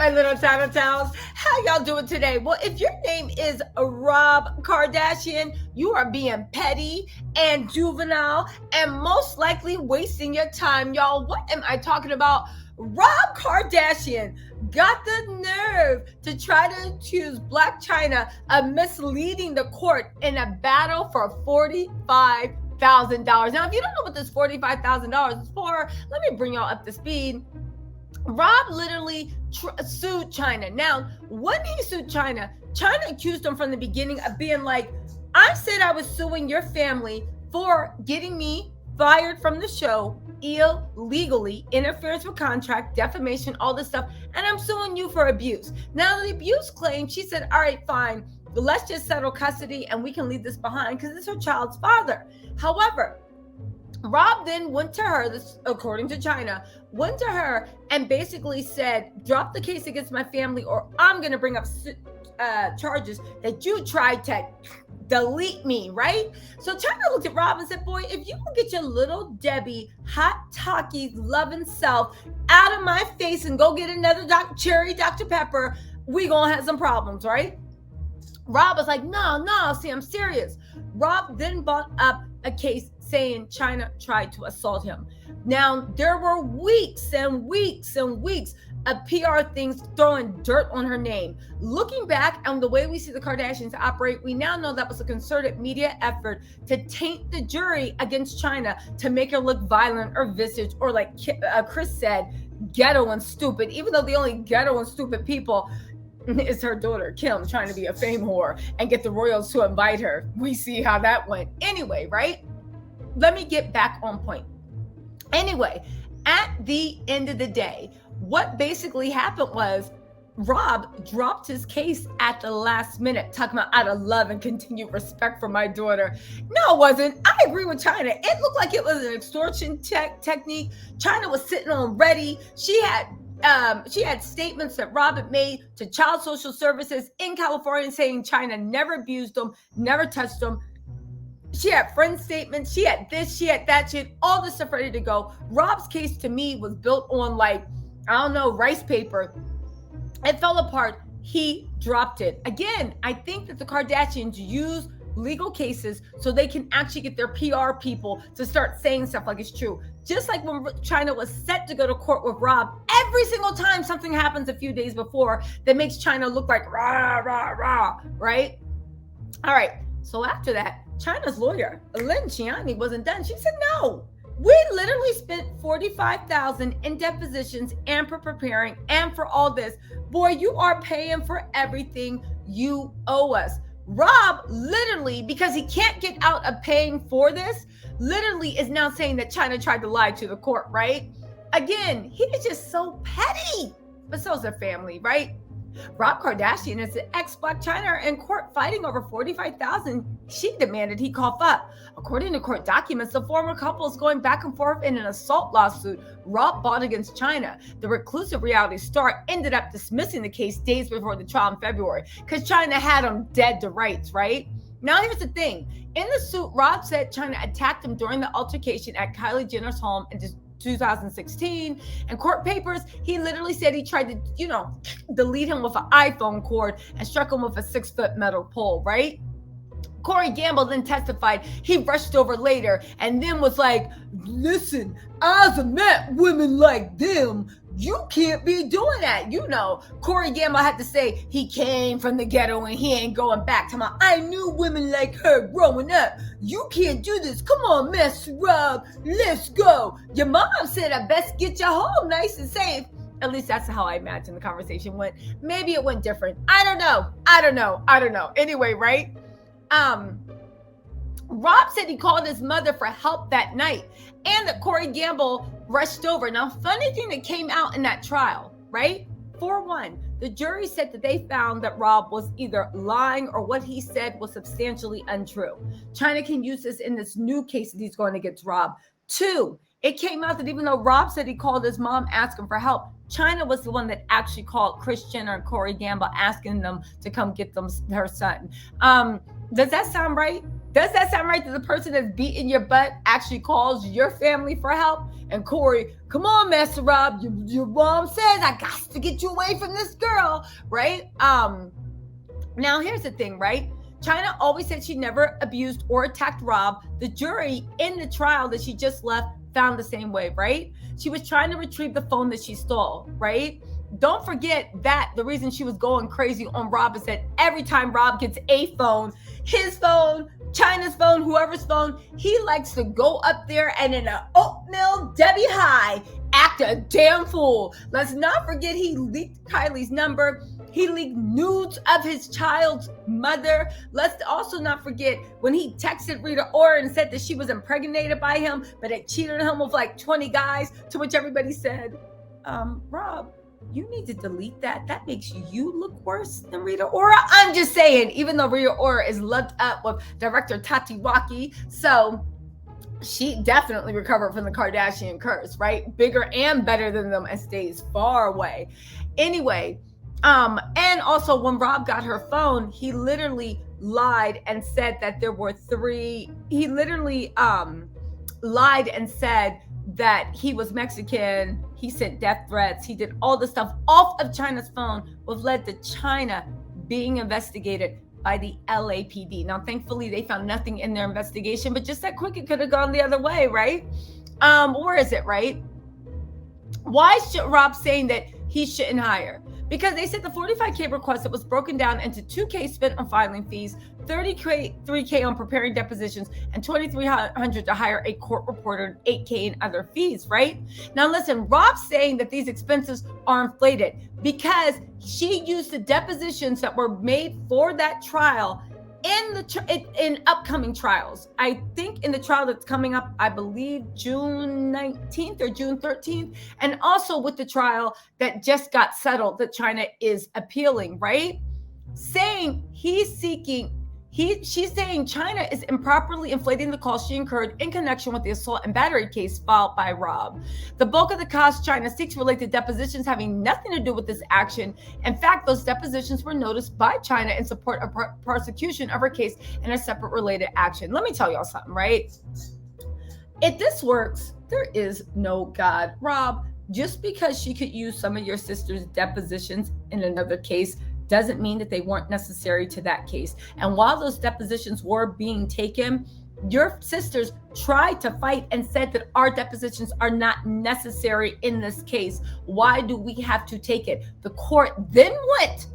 my little Chinatowns? How y'all doing today? Well, if your name is Rob Kardashian, you are being petty and juvenile and most likely wasting your time, y'all. What am I talking about? Rob Kardashian got the nerve to try to accuse Blac Chyna of misleading the court in a battle for $45,000. Now, if you don't know what this $45,000 is for, let me bring y'all up to speed. Rob literally sued Chyna. Now, when he sued Chyna accused him from the beginning of being like, I said I was suing your family for getting me fired from the show illegally, interference with contract, defamation, all this stuff, and I'm suing you for abuse. Now, the abuse claim, she said, all right, fine, but let's just settle custody and we can leave this behind because it's her child's father. However, Rob then went to her, this according to Chyna, went to her and basically said, drop the case against my family or I'm going to bring up charges that you tried to delete me, right? So Chyna looked at Rob and said, boy, if you don't get your little Debbie, hot talkie, loving self out of my face and go get another cherry Dr. Pepper, we gonna have some problems, right? Rob was like, no, see, I'm serious. Rob then brought up a case saying Chyna tried to assault him. Now, there were weeks and weeks and weeks of PR things throwing dirt on her name. Looking back on the way we see the Kardashians operate, we now know that was a concerted media effort to taint the jury against Chyna to make her look violent or vicious or, like Chris said, ghetto and stupid, even though the only ghetto and stupid people is her daughter, Kim, trying to be a fame whore and get the royals to invite her. We see how that went. Anyway, right? Let me get back on point. Anyway, at the end of the day, what basically happened was Rob dropped his case at the last minute, talking about out of love and continued respect for my daughter. No, it wasn't. I agree with Chyna. It looked like it was an extortion technique. Chyna was sitting on ready. She had statements that Rob had made to Child Social Services in California saying Chyna never abused them, never touched them. She had friend statements. She had this, she had that, she had all this stuff ready to go. Rob's case to me was built on rice paper. It fell apart. He dropped it. Again, I think that the Kardashians use legal cases so they can actually get their PR people to start saying stuff like it's true. Just like when Chyna was set to go to court with Rob, every single time something happens a few days before that makes Chyna look like rah, rah, rah, right? All right. So after that, Chyna's lawyer, Lynn Chiani, wasn't done. She said, no, we literally spent $45,000 in depositions and for preparing and for all this. Boy, you are paying for everything you owe us. Rob literally, because he can't get out of paying for this, literally is now saying that Chyna tried to lie to the court, right? Again, he is just so petty, but so is their family, right? Rob Kardashian is the ex-Blac Chyna in court fighting over $45,000 she demanded he cough up. According to court documents, the former couple is going back and forth in an assault lawsuit Rob brought against Chyna. The reclusive reality star ended up dismissing the case days before the trial in February because Chyna had him dead to rights, right? Now, here's the thing. In the suit, Rob said Chyna attacked him during the altercation at Kylie Jenner's home in 2016. In court papers, he literally said he tried to, delete him with an iPhone cord and struck him with a 6-foot metal pole, right? Corey Gamble then testified he rushed over later and then was like, listen, I've met women like them. You can't be doing that. Corey Gamble had to say he came from the ghetto and he ain't going back. I knew women like her growing up. You can't do this. Come on, Miss Rob. Let's go. Your mom said I best get you home nice and safe. At least that's how I imagine the conversation went. Maybe it went different. I don't know. Anyway, right? Rob said he called his mother for help that night and that Corey Gamble rushed over. Now, funny thing that came out in that trial, right? 4-1, the jury said that they found that Rob was either lying or what he said was substantially untrue. Chyna can use this in this new case that he's going against Rob. 2, it came out that even though Rob said he called his mom asking for help, Chyna was the one that actually called Kris Jenner and Corey Gamble asking them to come get her son. Does that sound right? Does that sound right that the person that's beating your butt actually calls your family for help? And Corey, come on, Master Rob, your mom says I got to get you away from this girl, right? Now here's the thing, right? Chyna always said she never abused or attacked Rob. The jury in the trial that she just left found the same way, right? She was trying to retrieve the phone that she stole, right? Don't forget that the reason she was going crazy on Rob is that every time Rob gets a phone, his phone, Chyna's phone, whoever's phone, he likes to go up there and in an oatmeal Debbie High, act a damn fool. Let's not forget he leaked Kylie's number. He leaked nudes of his child's mother. Let's also not forget when he texted Rita Ora and said that she was impregnated by him, but had cheated on him with like 20 guys, to which everybody said, Rob, you need to delete that. That makes you look worse than Rita Ora. I'm just saying, even though Rita Ora is loved up with director Tati Waki, so she definitely recovered from the Kardashian curse, right? Bigger and better than them and stays far away. Anyway, and also when Rob got her phone, he literally lied and said that there were three. He literally lied and said that he was Mexican. He sent death threats. He did all the stuff off of Chyna's phone, which led to Chyna being investigated by the LAPD. Now, thankfully, they found nothing in their investigation, but just that quick, it could have gone the other way, right? Where is it, right? Why is Rob saying that he shouldn't hire? Because they said the $45K request that was broken down into $2K spent on filing fees, $33K on preparing depositions, and $2,300 to hire a court reporter, and $8K in other fees, right? Now listen, Rob's saying that these expenses are inflated because she used the depositions that were made for that trial in upcoming trials. I think in the trial that's coming up, I believe June 19th or June 13th, and also with the trial that just got settled that Chyna is appealing, right? Saying she's saying Chyna is improperly inflating the cost she incurred in connection with the assault and battery case filed by Rob. The bulk of the costs Chyna seeks relate to depositions having nothing to do with this action. In fact, those depositions were noticed by Chyna in support of prosecution of her case in a separate related action. Let me tell y'all something, right? If this works, there is no God. Rob, just because she could use some of your sister's depositions in another case doesn't mean that they weren't necessary to that case. And while those depositions were being taken, your sisters tried to fight and said that our depositions are not necessary in this case. Why do we have to take it? The court then went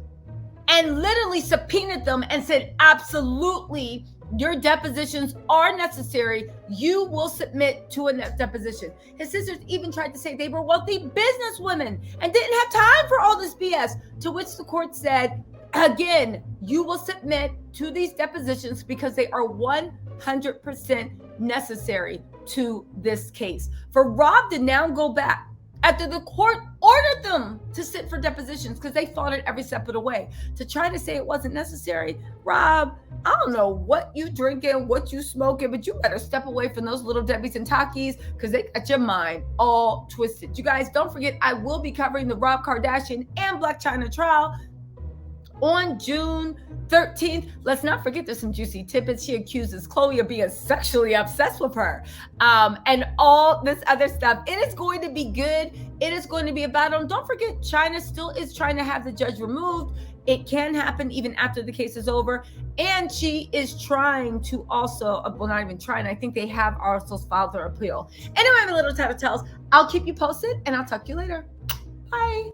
and literally subpoenaed them and said, absolutely, your depositions are necessary. You will submit to a deposition. His sisters even tried to say they were wealthy businesswomen and didn't have time for all this BS, to which the court said, again, you will submit to these depositions because they are 100% necessary to this case. For Rob to now go back after the court ordered them to sit for depositions because they fought it every step of the way, to try to say it wasn't necessary. Rob, I don't know what you drinking, what you smoking, but you better step away from those little Debbies and Takis because they got your mind all twisted. You guys, don't forget, I will be covering the Rob Kardashian and Blac Chyna trial on June 13th. Let's not forget there's some juicy tidbits. She accuses Khloe of being sexually obsessed with her and all this other stuff. It is going to be good. It is going to be about them. Don't forget, Chyna still is trying to have the judge removed. It can happen even after the case is over. And she is trying to also, well, not even trying, I think they have also filed their appeal. Anyway, my little tattletales, I'll keep you posted and I'll talk to you later. Bye.